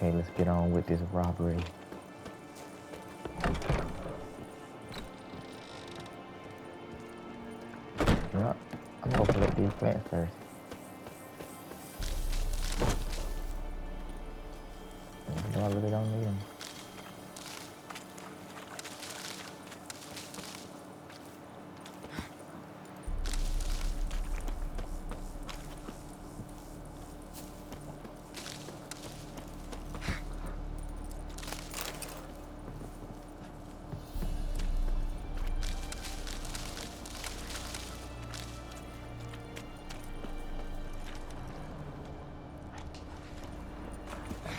Okay, let's get on with this robbery. You know, I'm gonna collect these plants first. Even though I really don't need them.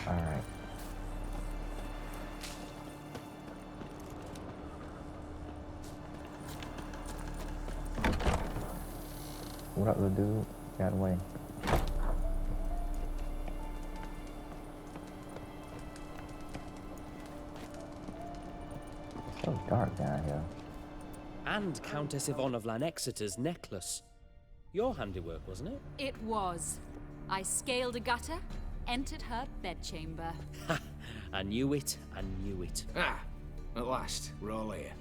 Alright. What up, little dude? Got away. It's so dark down here. And Countess Yvonne of Lanexeter's necklace. Your handiwork, wasn't it? It was. I scaled a gutter, entered her bedchamber. I knew it, I knew it. Ah, at last, we're all here.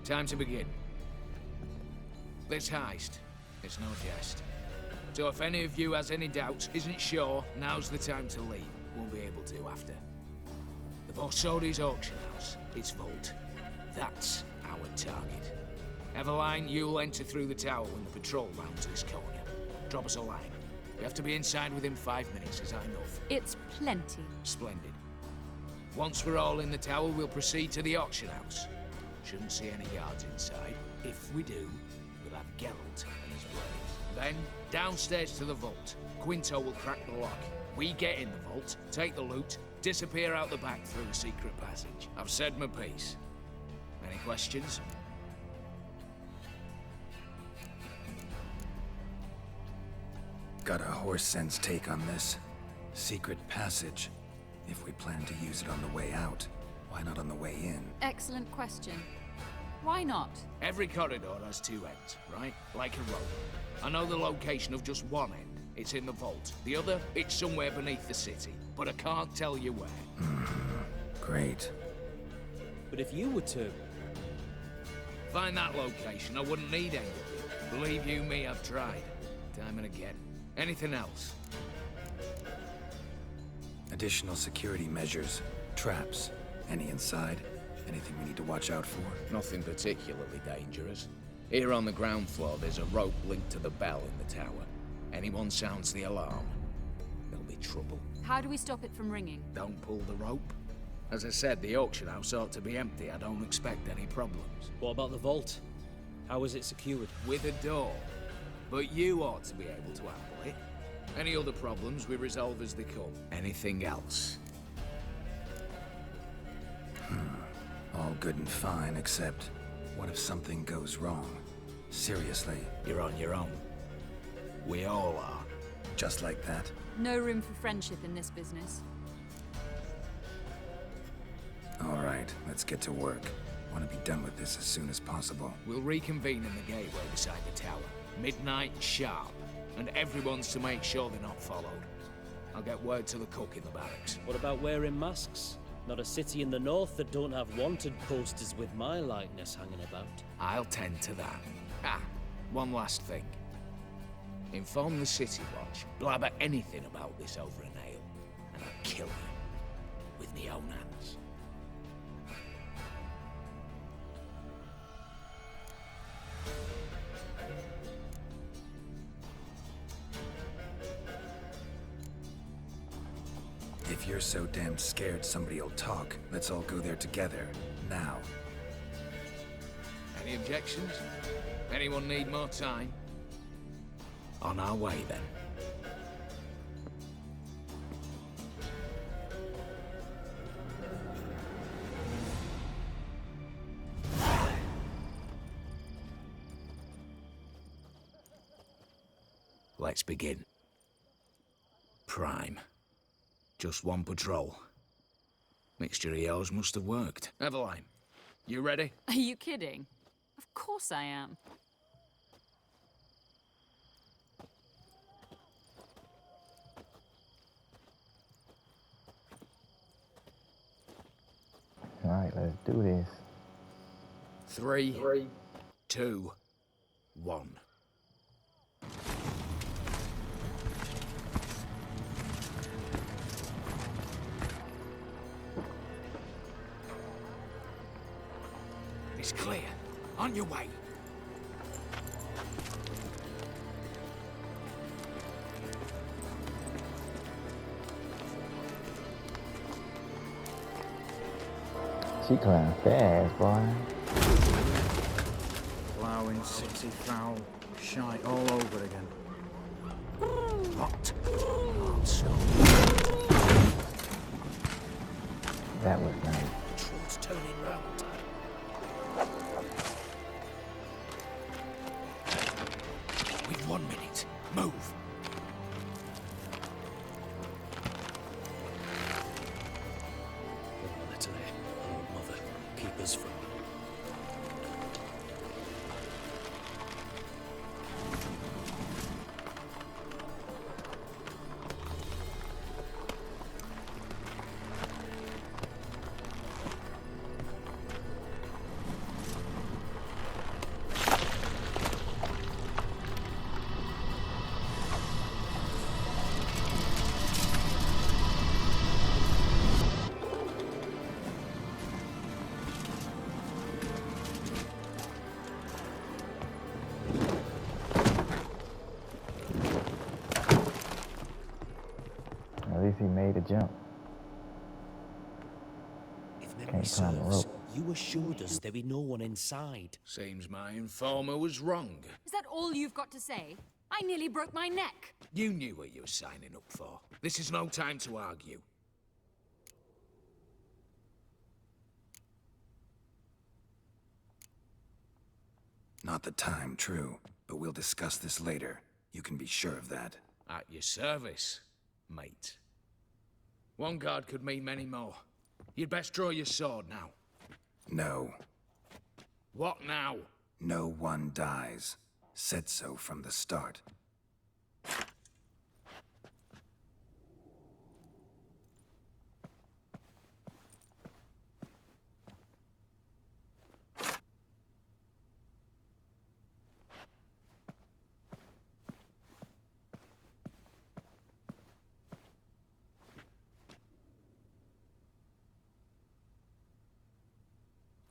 Time to begin. This heist, it's no jest. So if any of you has any doubts, isn't sure, now's the time to leave. Won't be able to after. The Borsodi's auction house, its vault. That's our target. Eveline, you'll enter through the tower when the patrol rounds this corner. Drop us a line. We have to be inside within 5 minutes, is that enough? It's plenty. Splendid. Once we're all in the tower, we'll proceed to the auction house. Shouldn't see any guards inside. If we do, we'll have Geralt and his blade. Then, downstairs to the vault. Quinto will crack the lock. We get in the vault, take the loot, disappear out the back through a secret passage. I've said my piece. Any questions? Got a horse sense take on this. Secret passage. If we plan to use it on the way out, why not on the way in? Excellent question. Why not? Every corridor has two ends, right? Like a road. I know the location of just one end. It's in the vault. The other, it's somewhere beneath the city. But I can't tell you where. Great. But if you were to... Find that location, I wouldn't need any of it. Believe you me, I've tried. Time and again. Anything else? Additional security measures. Traps. Any inside? Anything we need to watch out for? Nothing particularly dangerous. Here on the ground floor, there's a rope linked to the bell in the tower. Anyone sounds the alarm, there'll be trouble. How do we stop it from ringing? Don't pull the rope. As I said, the auction house ought to be empty. I don't expect any problems. What about the vault? How is it secured? With a door. But you ought to be able to handle it. Any other problems, we resolve as they come. Anything else? All good and fine, except... what if something goes wrong? Seriously. You're on your own. We all are. Just like that? No room for friendship in this business. Alright, let's get to work. Want to be done with this as soon as possible. We'll reconvene in the gateway beside the tower. Midnight sharp. And everyone's to make sure they're not followed. I'll get word to the cook in the barracks. What about wearing masks? Not a city in the north that don't have wanted posters with my likeness hanging about. I'll tend to that. Ah, one last thing. Inform the City Watch, blabber anything about this over an ale, and I'll kill you with my own hands. If you're so damn scared somebody'll talk, let's all go there together. Now. Any objections? Anyone need more time? On our way, then. Let's begin. Prime. Just one patrol. Mixture of yours must have worked. Eveline, you ready? Are you kidding? Of course I am. Alright, let's do this. 3, 2, 1. It's clear. On your way. She climbed fast, boy. Plowing city foul, shite all over again. Hot. Hard stone. That was nice. Troll's turning round. We've 1 minute. Move. Oh, Italy. Oh, mother. Keep us from... At least he made a jump. If memory Can't climb the serves, rope. you assured us there be no one inside. Seems my informer was wrong. Is that all you've got to say? I nearly broke my neck. You knew what you were signing up for. This is no time to argue. Not the time, true. But we'll discuss this later. You can be sure of that. At your service, mate. One guard could mean many more. You'd best draw your sword now. No. What now? No one dies. Said so from the start.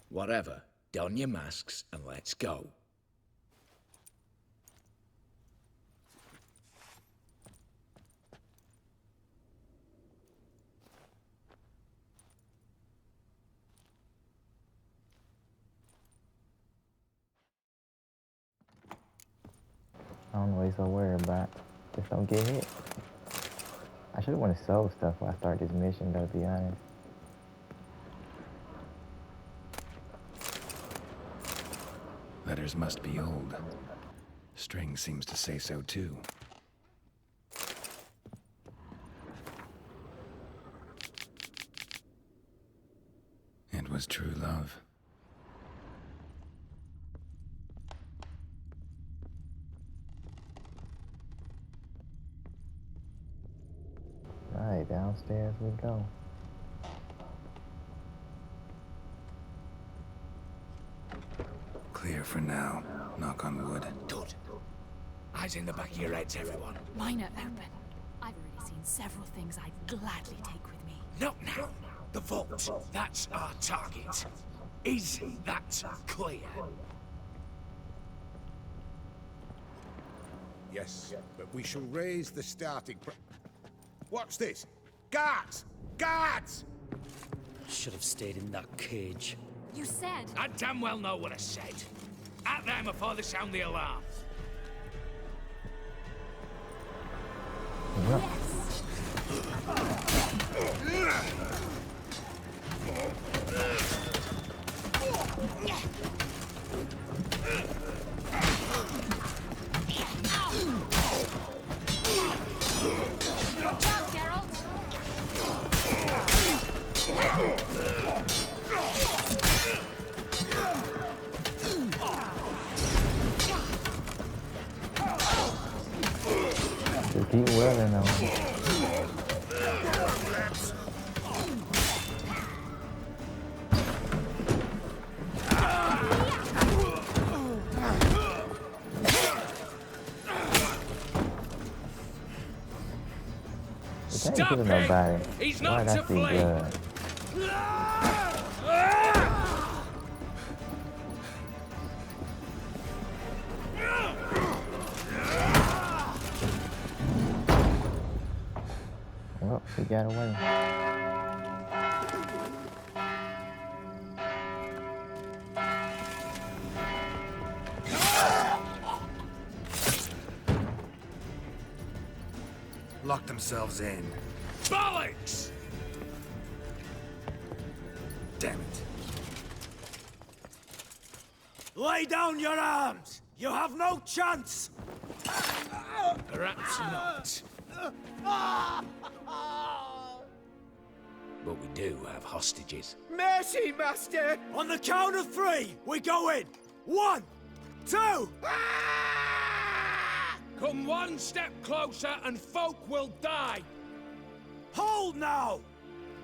Whatever. Don your masks and let's go. I don't know what he's so worried about. Just don't get hit. I should have went to soul stuff when I start this mission, though, to be honest. Letters must be old. String seems to say so too. It was true love. Right, downstairs we go. Clear for now. Knock on wood. Good. Eyes in the back of your heads, everyone. Mine are open. I've already seen several things I'd gladly take with me. Not now. The vault. That's our target. Is that clear? Yes, but we shall raise the starting What's this? Guards! Guards! Should have stayed in that cage. You said... I damn well know what I said. At them before they sound the alarm. Just keep wearing them. ain't Stop killing him! nobody. He's Why not did to I see flee! blood? Well, he got away. Lock themselves in. Bollocks! Damn it. Lay down your arms! You have no chance! Perhaps not. But we do have hostages. Mercy, Master! On the count of 3, we go in! 1, 2! Come one step closer and folk will die! Hold now!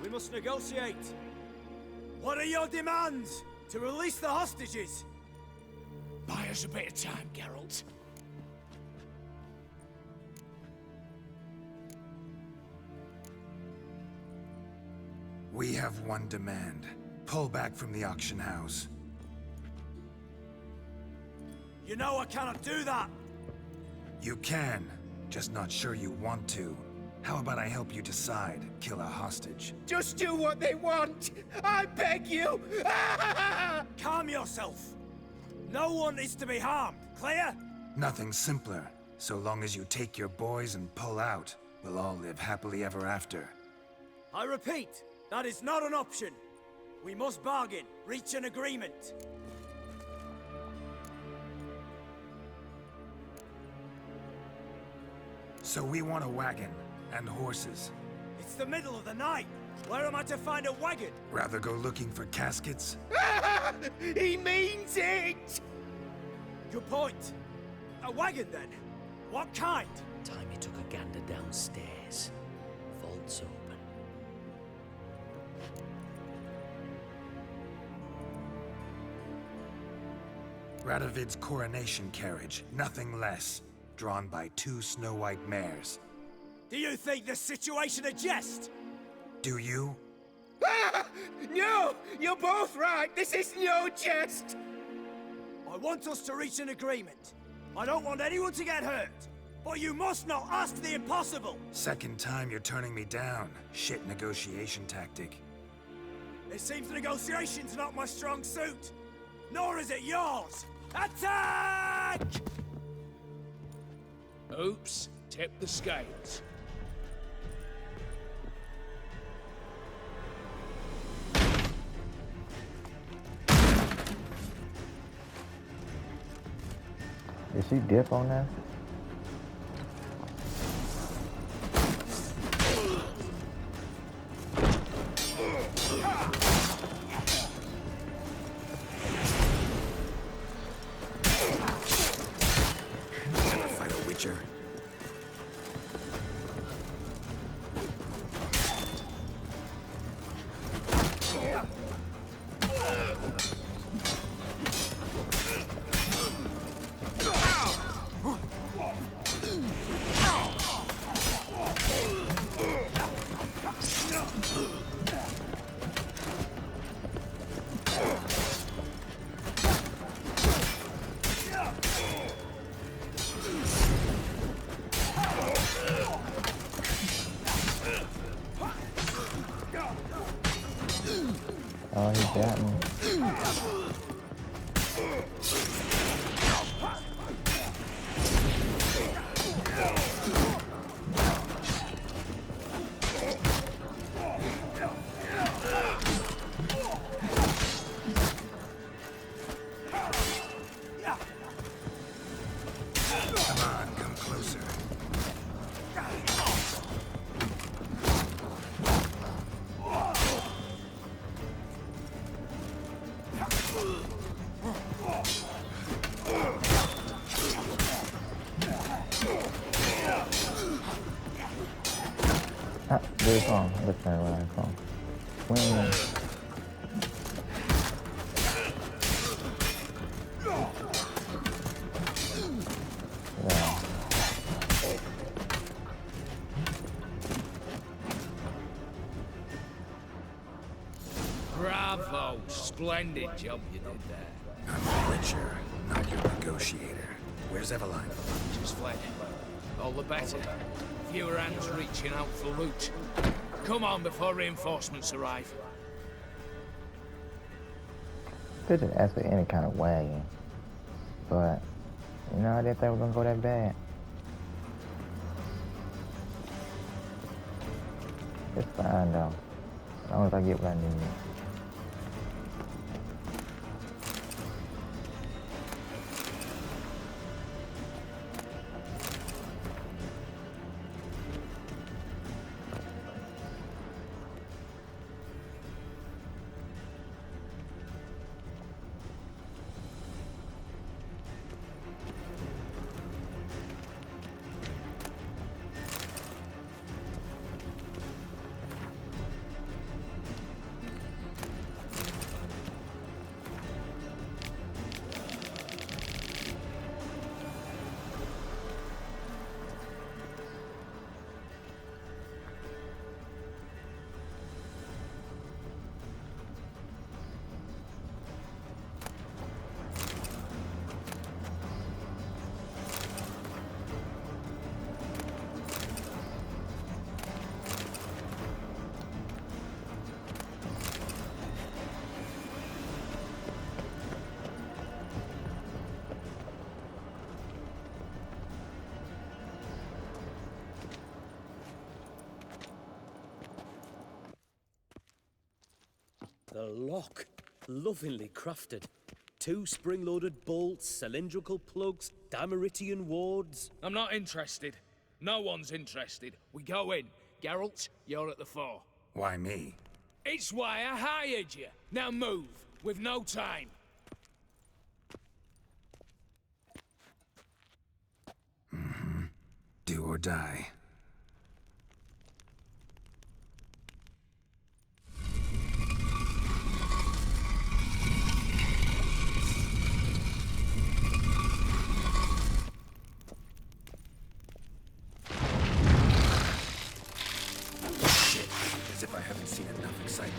We must negotiate. What are your demands? To release the hostages? Buy us a bit of time, Geralt. We have one demand. Pull back from the auction house. You know I cannot do that! You can, just not sure you want to. How about I help you decide? Kill a hostage. Just do what they want! I beg you! Calm yourself! No one is to be harmed, clear? Nothing simpler. So long as you take your boys and pull out, we'll all live happily ever after. I repeat, that is not an option. We must bargain, reach an agreement. So we want a wagon, and horses. It's the middle of the night. Where am I to find a wagon? Rather go looking for caskets? He means it! Good point. A wagon, then? What kind? Time he took a gander downstairs. Vault's open. Radovid's coronation carriage, nothing less. Drawn by 2 snow-white mares. Do you think this situation a jest? Do you? No! You're both right! This is no jest! I want us to reach an agreement. I don't want anyone to get hurt. But you must not ask the impossible! Second time you're turning me down. Shit negotiation tactic. It seems negotiation's not my strong suit. Nor is it yours! Attack! Oops, tip the scales. Did she dip on us? Gonna fight a witcher. Oh, he got me. Come on, come closer. Ah, there's one. Let's try where I'm from. Swing. Yeah. splendid job you did there. I'm the Witcher, not your negotiator. Where's Eveline? Just fled. All the better. Fewer hands reaching out for loot. Come on before reinforcements arrive. Could just ask for any kind of wagon. But, you know, I didn't think it was gonna go that bad. It's fine though. As long as I get what I need. The lock. Lovingly crafted. 2 spring-loaded bolts, cylindrical plugs, Dameritian wards. I'm not interested. No one's interested. We go in. Geralt, you're at the fore. Why me? It's why I hired you. Now move. We've no time. Do or die. Shit, as if I haven't seen enough excitement.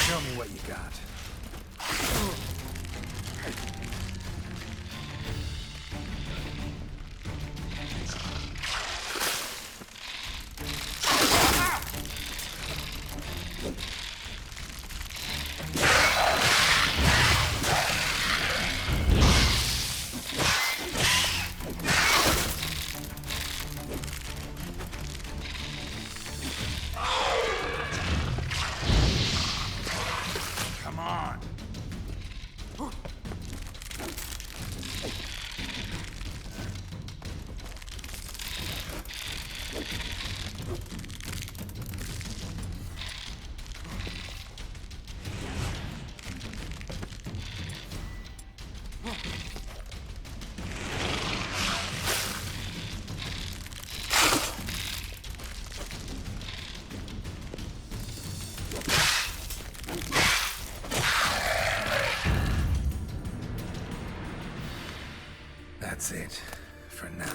Show me what you got. Come on. That's it, for now.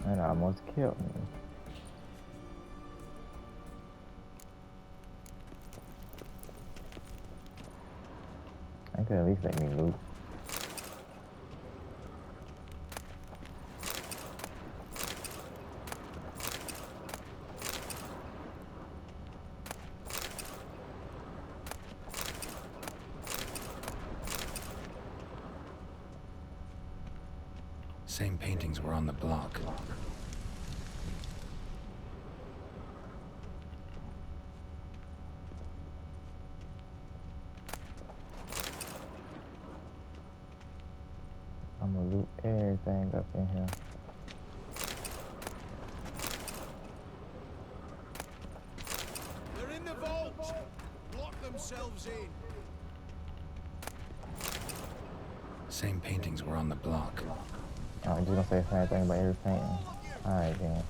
That almost killed me. I could at least let me loot. Same paintings were on the block. I'm gonna loot everything up in here. They're in the vault! Lock themselves in! Same paintings were on the block. Oh, just gonna say the same thing about every painting. Alright, then.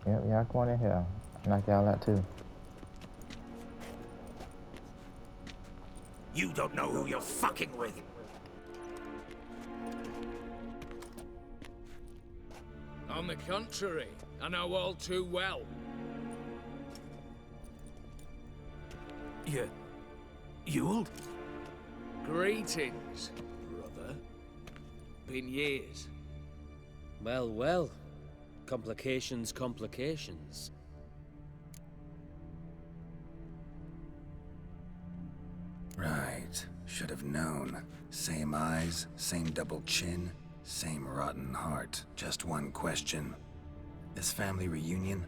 Yep, y'all come on in here. Knock y'all out too. You don't know who you're fucking with. On the contrary, I know all too well. Ewald? Greetings, brother. Been years. Well, well. Complications, complications. Right. Should have known. Same eyes, same double chin, same rotten heart. Just one question. This family reunion?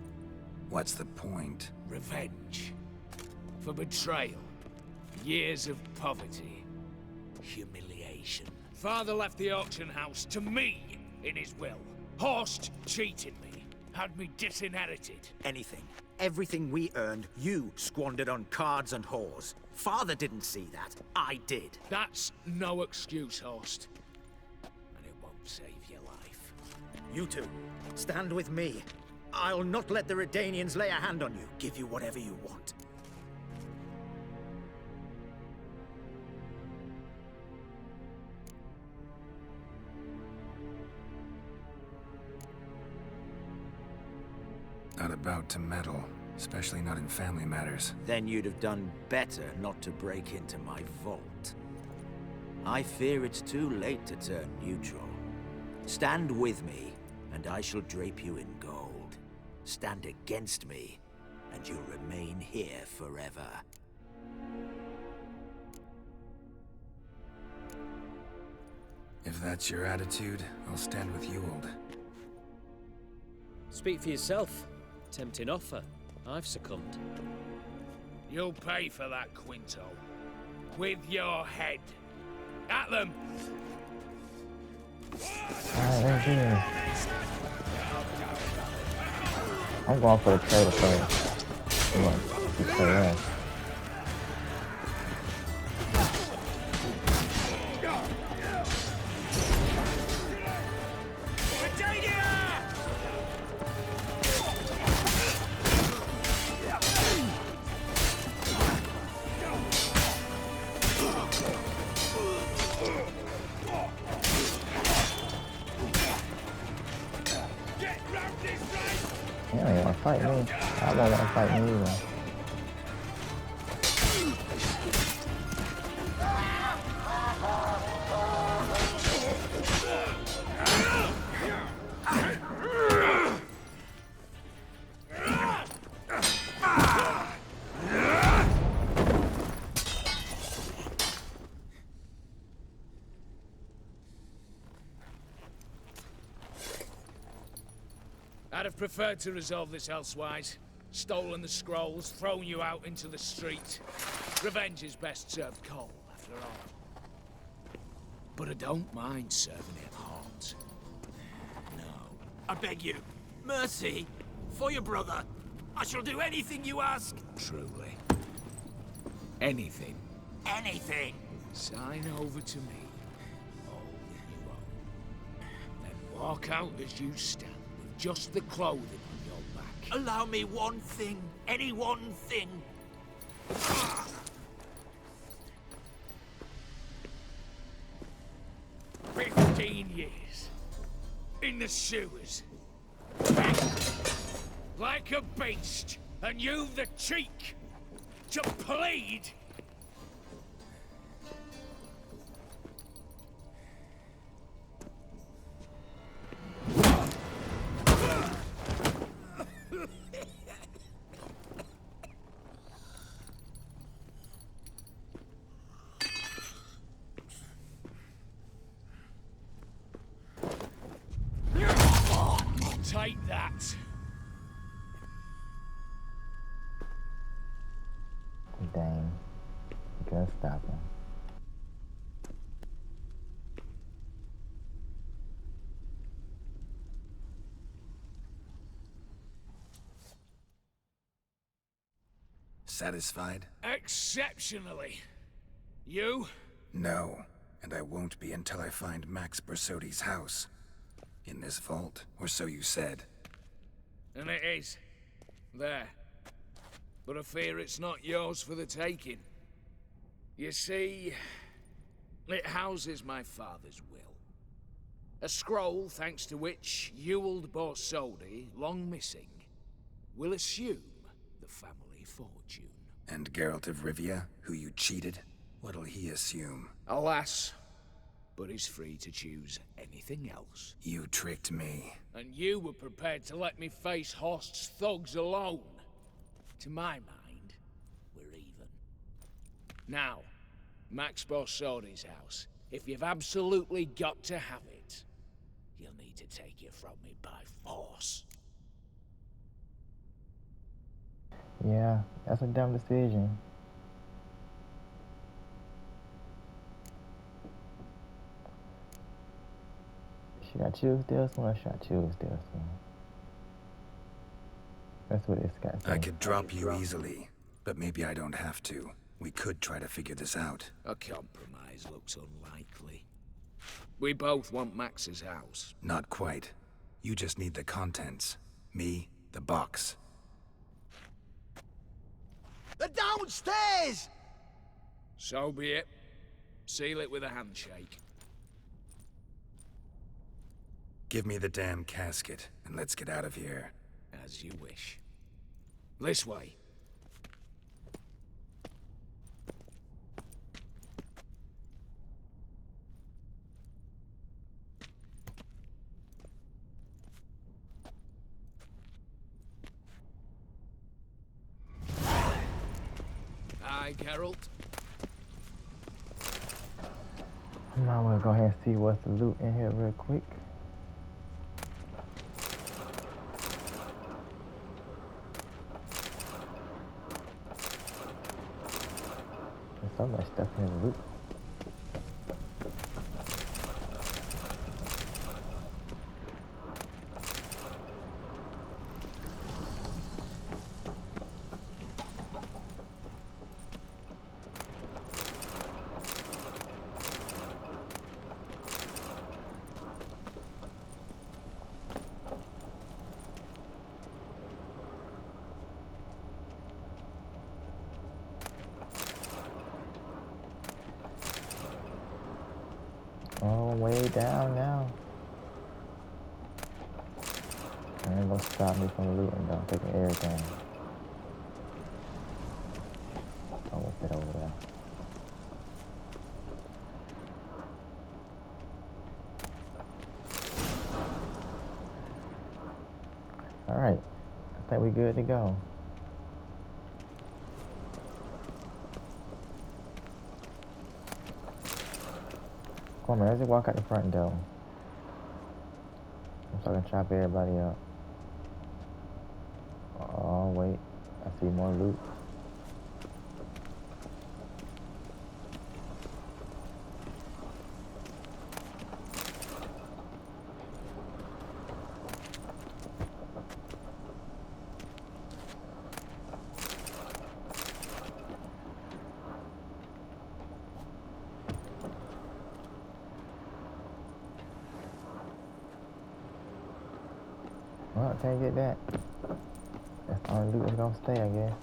What's the point? Revenge. For betrayal. Years of poverty. Humiliation. Father left the auction house to me in his will. Horst cheated me. Had me disinherited. Anything. Everything we earned, you squandered on cards and whores. Father didn't see that. I did. That's no excuse, Horst. And it won't save your life. You two, stand with me. I'll not let the Redanians lay a hand on you. Give you whatever you want. Not about to meddle, especially not in family matters. Then you'd have done better not to break into my vault. I fear it's too late to turn neutral. Stand with me, and I shall drape you in gold. Stand against me, and you'll remain here forever. If that's your attitude, I'll stand with Ewald. Speak for yourself. Tempting offer. I've succumbed. You'll pay for that, Quinto. With your head. At them! Alright, let's do it. I'm going for the traitor first. I'm going to be correct. You don't even want to fight me. I don't want to fight me either. I'd have preferred to resolve this elsewise. Stolen the scrolls, thrown you out into the street. Revenge is best served cold, after all. But I don't mind serving it hot. No. I beg you, mercy, for your brother. I shall do anything you ask. Truly. Anything. Anything. Sign over to me. All you own. Then walk out as you stand, with just the clothing on your back. Allow me one thing. Any one thing. 15 years. In the sewers. Like a beast. And you've the cheek to plead. Take that. Dang. Satisfied? Exceptionally. You? No, and I won't be until I find Max Bersodi's house. In this vault, or so you said. And it is. There. But I fear it's not yours for the taking. You see, it houses my father's will. A scroll thanks to which Ewald Borsodi, long missing, will assume the family fortune. And Geralt of Rivia, who you cheated? What'll he assume? Alas, but he's free to choose anything else. You tricked me. And you were prepared to let me face Horst's thugs alone. To my mind, we're even. Now, Max Borsodi's house. If you've absolutely got to have it, you'll need to take it from me by force. Yeah, that's a dumb decision. Should I choose this one or should I choose this one? That's what it's got. I could drop you easily, but maybe I don't have to. We could try to figure this out. A compromise looks unlikely. We both want Max's house. Not quite. You just need the contents. Me, the box. They're downstairs! So be it. Seal it with a handshake. Give me the damn casket, and let's get out of here. As you wish. This way. Aye, Geralt. I might want to go ahead and see what's the loot in here real quick. There's so much stuff in the loot. Oh, way down now. I ain't gonna stop me from looting though, taking everything. Oh, what's that over there? Alright, I think we good to go. Come on, man, let's just walk out the front door. So I can chop everybody up. Oh, wait. I see more loot. Well, can't get that. That's the only loot that's gonna stay, I guess.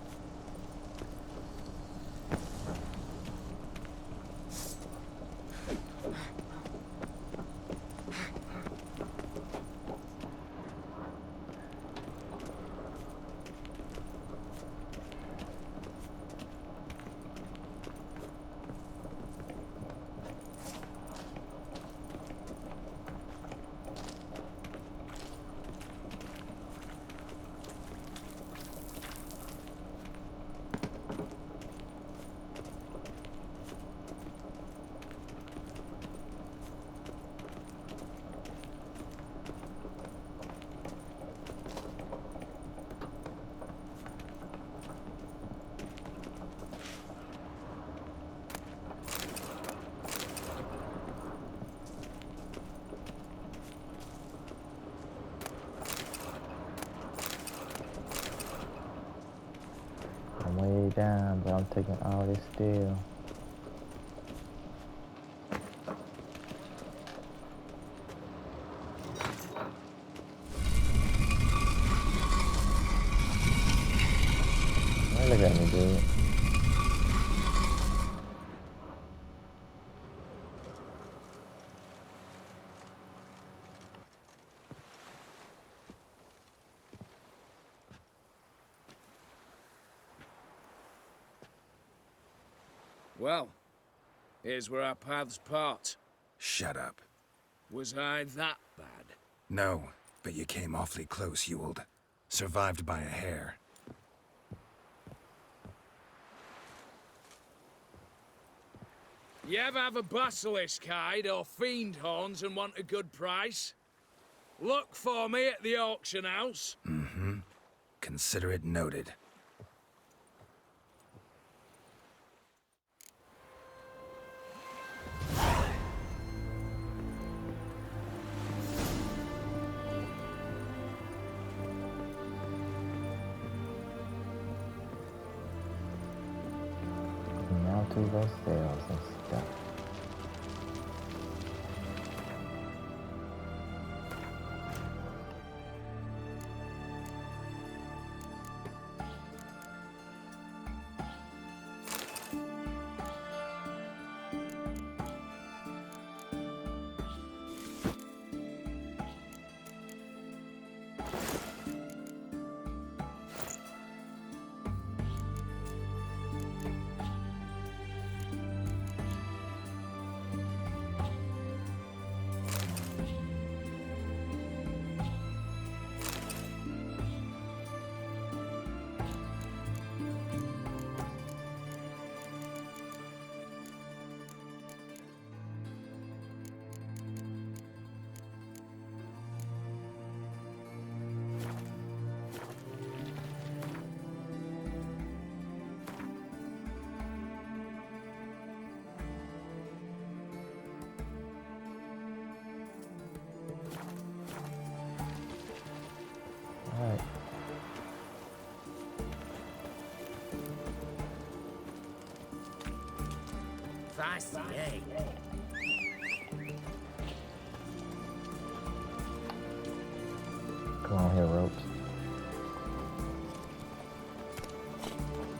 down, but I'm taking all this steel. Hey, look at me, dude. Well, here's where our paths part. Shut up. Was I that bad? No, but you came awfully close, Ewald. Survived by a hair. You ever have a basilisk hide or fiend horns and want a good price? Look for me at the auction house. Mm-hmm. Consider it noted. Now to those sales and stuff. Alright. Feisty, eh? Come on here, ropes.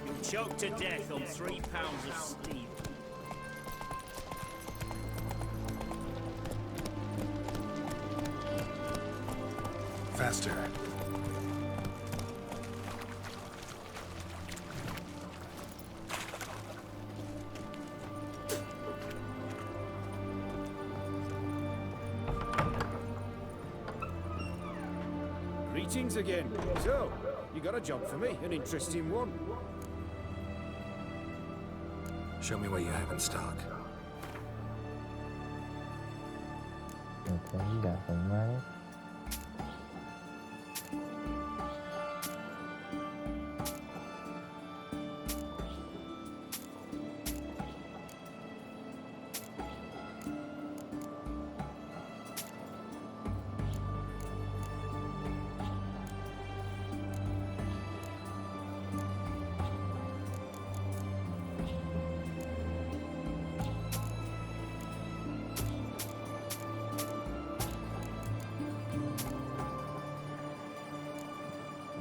You'll choke to death on 3 pounds of steel. Faster. Greetings again. So, you got a job for me, an interesting one. Show me what you have in stock. Okay, you got some money.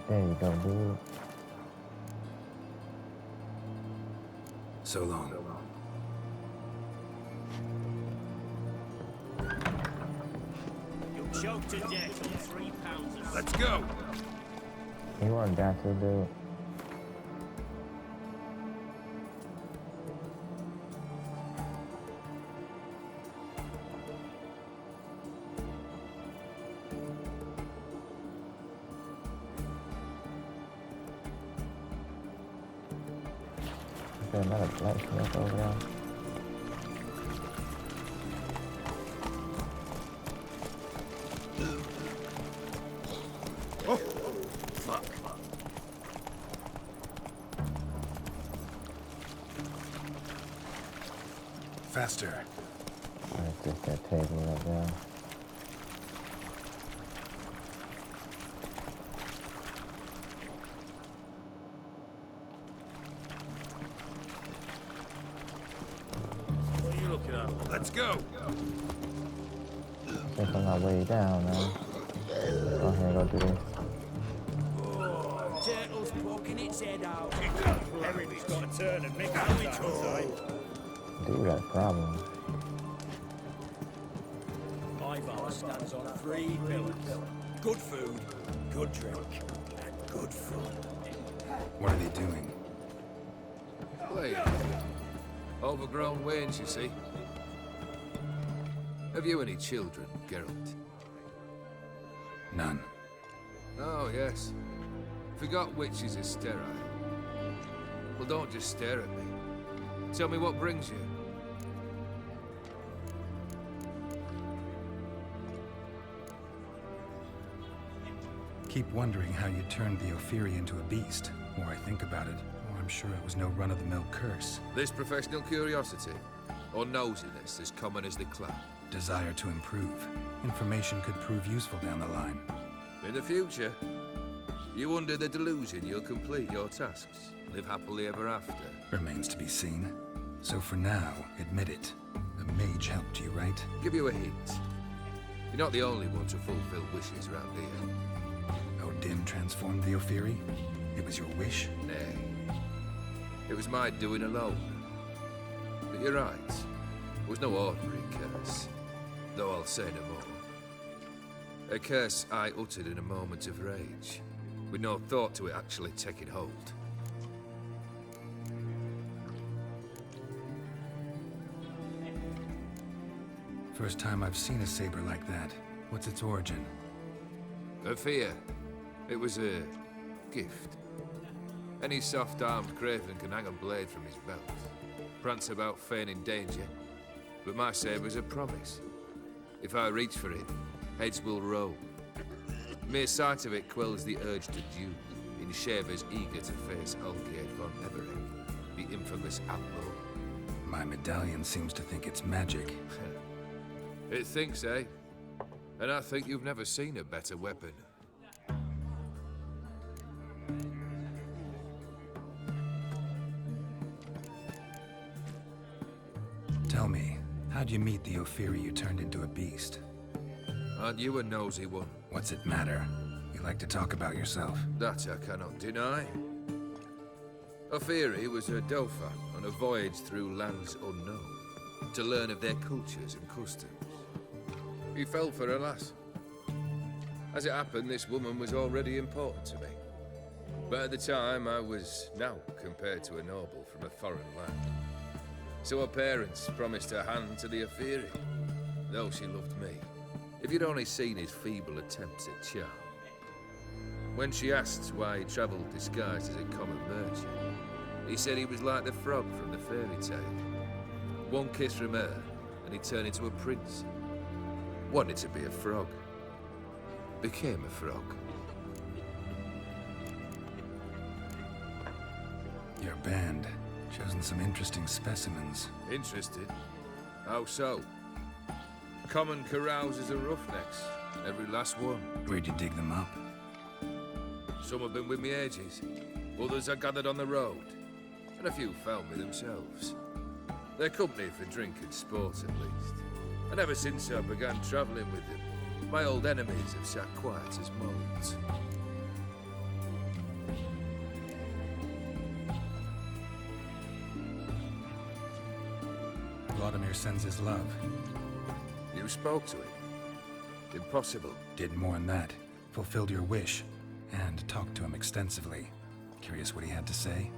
There you go, dude. So long. You'll choke to death on 3 pounds of Let's go! You weren't got to, dude. Is there another blacksmith over there? Oh, fuck. Faster. Alright, just that table up there. go. Since I'm not way down now. Go ahead and go do this. Turtle's poking its head out. Everything's got to turn and make out Dude, we got a problem. Ivar stands on 3 pillars. Good food, good drink, and good fun. What are they doing? Play. Overgrown wains, you see. Have you any children, Geralt? None. Oh, yes. Forgot witches are sterile. Well, don't just stare at me. Tell me what brings you. Keep wondering how you turned the Ophiri into a beast. The more I think about it, the more I'm sure it was no run-of-the-mill curse. This professional curiosity, or nosiness as common as the clown. Desire to improve. Information could prove useful down the line. In the future, you under the delusion you'll complete your tasks, live happily ever after. Remains to be seen. So for now, admit it. The mage helped you, right? Give you a hint. You're not the only one to fulfill wishes round here. Odin transformed the Ophiri? It was your wish? Nay. It was my doing alone. But you're right. It was no ordinary curse. Though I'll say no more. A curse I uttered in a moment of rage, with no thought to it actually taking hold. First time I've seen a saber like that. What's its origin? A fear. It was a gift. Any soft-armed craven can hang a blade from his belt, prance about feigning danger, but my saber's a promise. If I reach for it, heads will roll. Mere sight of it quells the urge to duel, in shavers eager to face Olgierd von Everett, the infamous outlaw. My medallion seems to think it's magic. It thinks, eh? And I think you've never seen a better weapon. Tell me, how'd you meet the Ophiri you turned into a beast? Aren't you a nosy one? What's it matter? You like to talk about yourself. That I cannot deny. Ophiri was a Dauphin on a voyage through lands unknown, to learn of their cultures and customs. He fell for her lass. As it happened, this woman was already important to me. But at the time, I was now compared to a noble from a foreign land. So her parents promised her hand to the Ophiri, though she loved me. If you'd only seen his feeble attempts at charm. When she asked why he travelled disguised as a common merchant, he said he was like the frog from the fairy tale. One kiss from her, and he turned into a prince. Wanted to be a frog. Became a frog. Your band. Chosen some interesting specimens. Interested? How so? Common carousers and roughnecks. Every last one. Where'd you dig them up? Some have been with me ages. Others I gathered on the road. And a few found me themselves. They're company for drink and sport, at least. And ever since I began travelling with them, my old enemies have sat quiet as moles. Vladimir sends his love. You spoke to him? Impossible. Did more than that. Fulfilled your wish. And talked to him extensively. Curious what he had to say?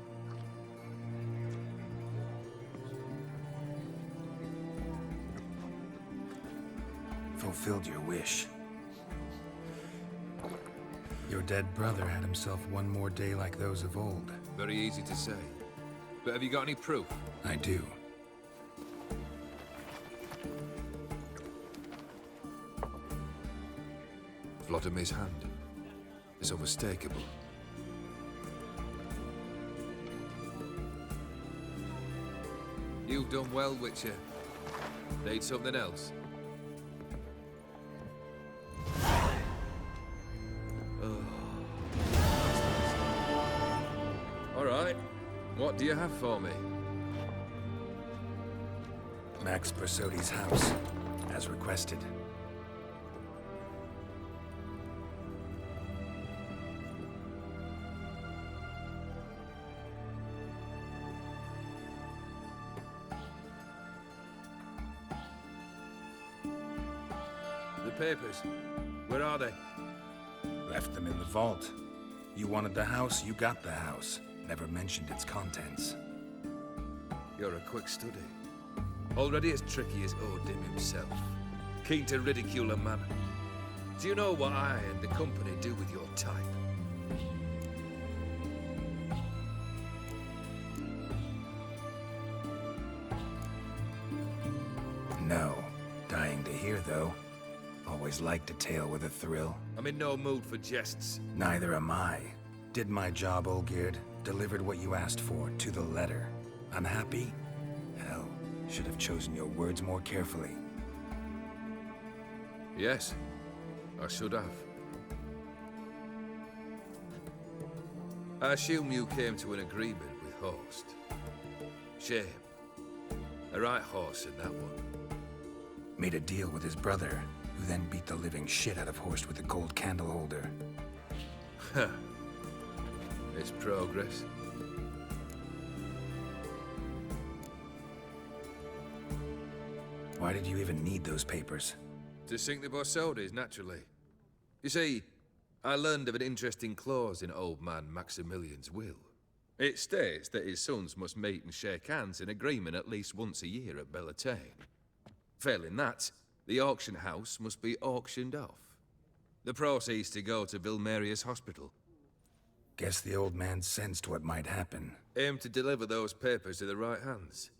Fulfilled your wish. Your dead brother had himself one more day like those of old. Very easy to say. But have you got any proof? I do. Vladimir's hand is unmistakable. You've done well, Witcher. Need something else? All right. What do you have for me? Max Bersodi's house, as requested. The papers, where are they? Left them in the vault. You wanted the house, you got the house. Never mentioned its contents. You're a quick study. Already as tricky as Odin himself. Keen to ridicule a man. Do you know what I and the company do with your type? No. Dying to hear, though. Always liked a tale with a thrill. I'm in no mood for jests. Neither am I. Did my job, Olgierd. Delivered what you asked for, to the letter. Unhappy? Hell, should have chosen your words more carefully. Yes, I should have. I assume you came to an agreement with Horst. Shame. A right horse in that one. Made a deal with his brother, who then beat the living shit out of Horst with a gold candle holder. Huh. It's progress. Why did you even need those papers? To sink the Borsodis, naturally. You see, I learned of an interesting clause in old man Maximilian's will. It states that his sons must meet and shake hands in agreement at least once a year at Bellatane. Failing that, the auction house must be auctioned off. The proceeds to go to Vilmerius Hospital. Guess the old man sensed what might happen. Aim to deliver those papers to the right hands.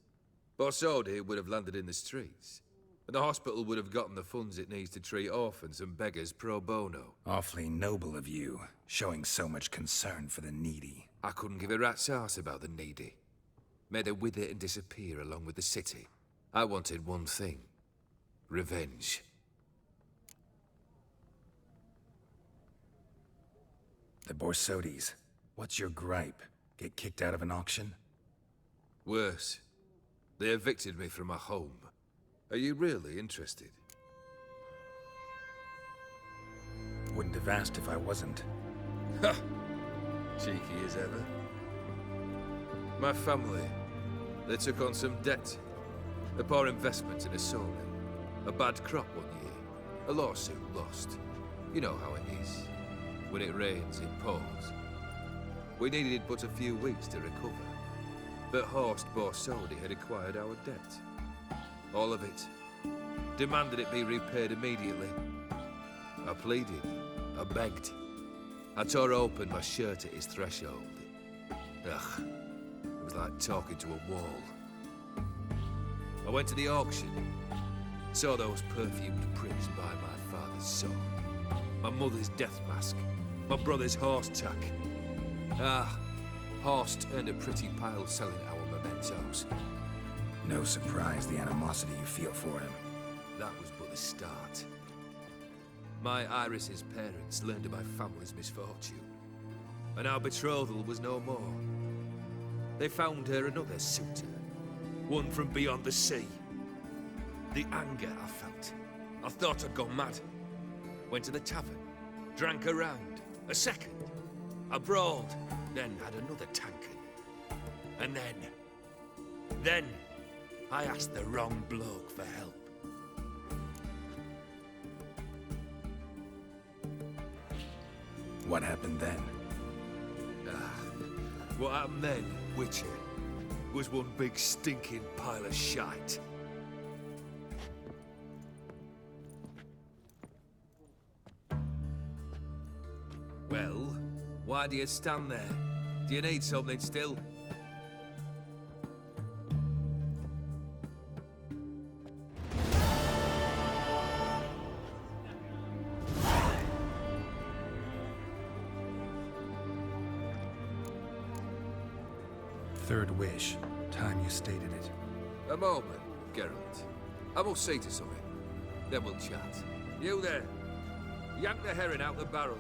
Borsodi would have landed in the streets, and the hospital would have gotten the funds it needs to treat orphans and beggars pro bono. Awfully noble of you, showing so much concern for the needy. I couldn't give a rat's ass about the needy. Made her wither and disappear along with the city. I wanted one thing. Revenge. The Borsodis. What's your gripe? Get kicked out of an auction? Worse. They evicted me from my home. Are you really interested? Wouldn't have asked if I wasn't. Ha! Cheeky as ever. My family, they took on some debt. A poor investment in a soul. A bad crop one year. A lawsuit lost. You know how it is. When it rains, it pours. We needed but a few weeks to recover. But Horst Borsodi had acquired our debt. All of it. Demanded it be repaid immediately. I pleaded. I begged. I tore open my shirt at his threshold. Ugh. It was like talking to a wall. I went to the auction. Saw those perfumed prints by my father's son. My mother's death mask. My brother's horse tack. Ah, Horst earned a pretty pile selling our mementos. No surprise the animosity you feel for him. That was but the start. My Iris's parents learned of my family's misfortune, and our betrothal was no more. They found her another suitor, one from beyond the sea. The anger I felt. I thought I'd gone mad. Went to the tavern, drank a round, a second. I brawled, then had another tankard. And then I asked the wrong bloke for help. What happened then? What happened then, Witcher, was one big stinking pile of shite. Well, why do you stand there? Do you need something still? Third wish. Time you stated it. A moment, Geralt. I must see to something. Then we'll chat. You there. Yank the herring out the barrel.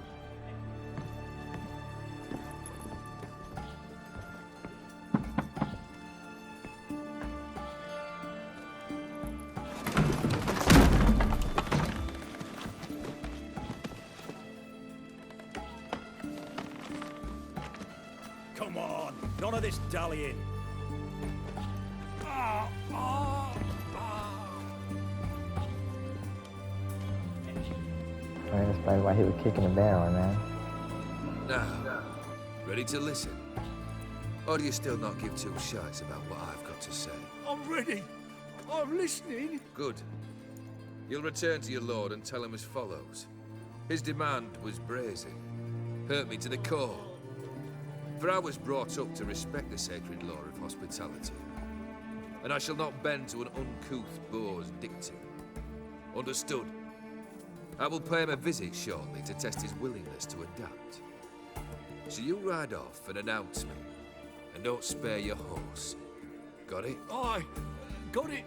None of this dallying. I mean, that's probably why he was kicking the barrel, man. Now, ready to listen? Or do you still not give two shites about what I've got to say? I'm ready. I'm listening. Good. You'll return to your lord and tell him as follows. His demand was brazen. Hurt me to the core. For I was brought up to respect the sacred law of hospitality. And I shall not bend to an uncouth boor's dictum. Understood? I will pay him a visit shortly to test his willingness to adapt. So you ride off and announce me. And don't spare your horse. Got it? Aye, got it.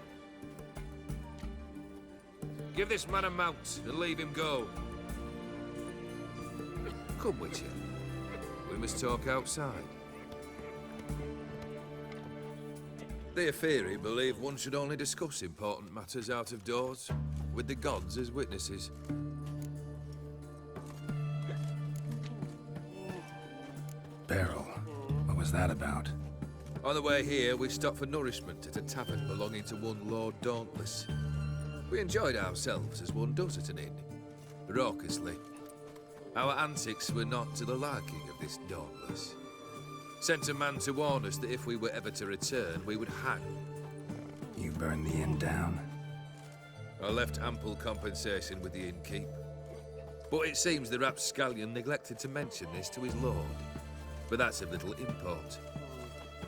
Give this man a mount and leave him go. Come, Witcher. We must talk outside. The Aetheri believe one should only discuss important matters out of doors, with the gods as witnesses. Beryl, what was that about? On the way here, we stopped for nourishment at a tavern belonging to one Lord Dauntless. We enjoyed ourselves as one does at an inn, raucously. Our antics were not to the liking of this Dauntless. Sent a man to warn us that if we were ever to return, we would hang. You burned the inn down? I left ample compensation with the innkeep. But it seems the rapscallion neglected to mention this to his lord. But that's of little import.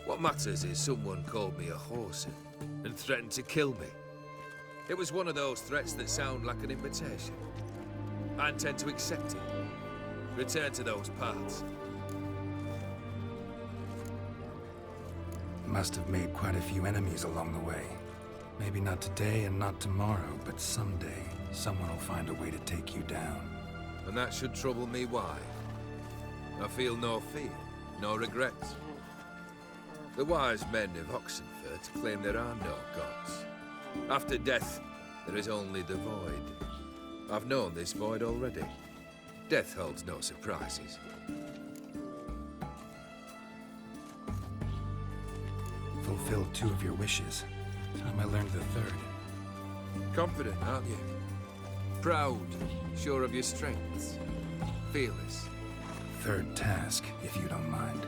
What matters is someone called me a whoreson and threatened to kill me. It was one of those threats that sound like an invitation. I intend to accept it. Return to those parts. Must have made quite a few enemies along the way. Maybe not today and not tomorrow, but someday, someone will find a way to take you down. And that should trouble me why? I feel no fear, no regrets. The wise men of Oxenfurt claim there are no gods. After death, there is only the void. I've known this void already. Death holds no surprises. Fulfilled 2 of your wishes. Time I learned the 3rd. Confident, aren't you? Proud, sure of your strengths. Fearless. 3rd task, if you don't mind.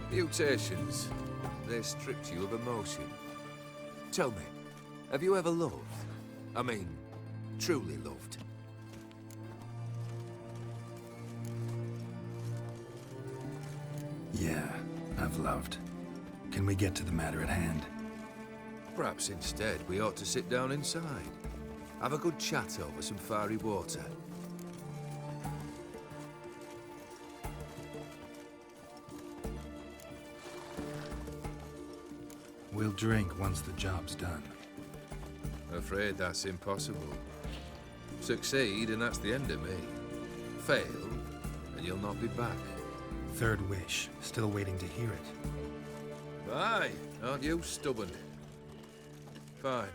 Mutations. They stripped you of emotion. Tell me, have you ever loved? I mean, truly loved? Yeah, I've loved. Can we get to the matter at hand? Perhaps instead we ought to sit down inside. Have a good chat over some fiery water. We'll drink once the job's done. Afraid that's impossible. Succeed and that's the end of me. Fail and you'll not be back. 3rd wish. Still waiting to hear it. Aye, aren't you stubborn? Fine.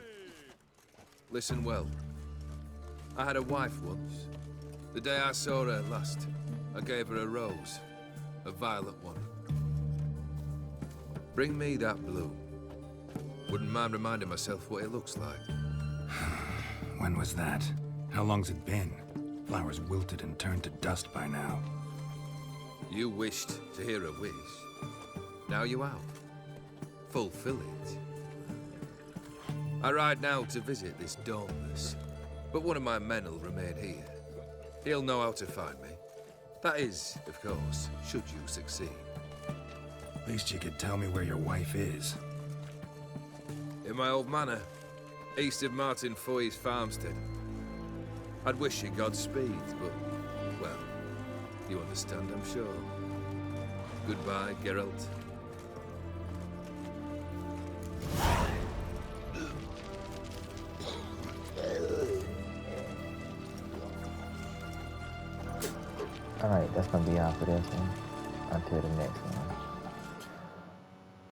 Listen well. I had a wife once. The day I saw her last, I gave her a rose. A violet one. Bring me that bloom. Wouldn't mind reminding myself what it looks like. When was that? How long's it been? Flowers wilted and turned to dust by now. You wished to hear a wish. Now you have. Fulfill it. I ride now to visit this Dauntless, but one of my men will remain here. He'll know how to find me. That is, of course, should you succeed. At least you could tell me where your wife is. In my old manor, east of Martin Foy's farmstead. I'd wish you Godspeed, but, well, you understand, I'm sure. Goodbye, Geralt. Alright, that's gonna be all for this one. Until the next one.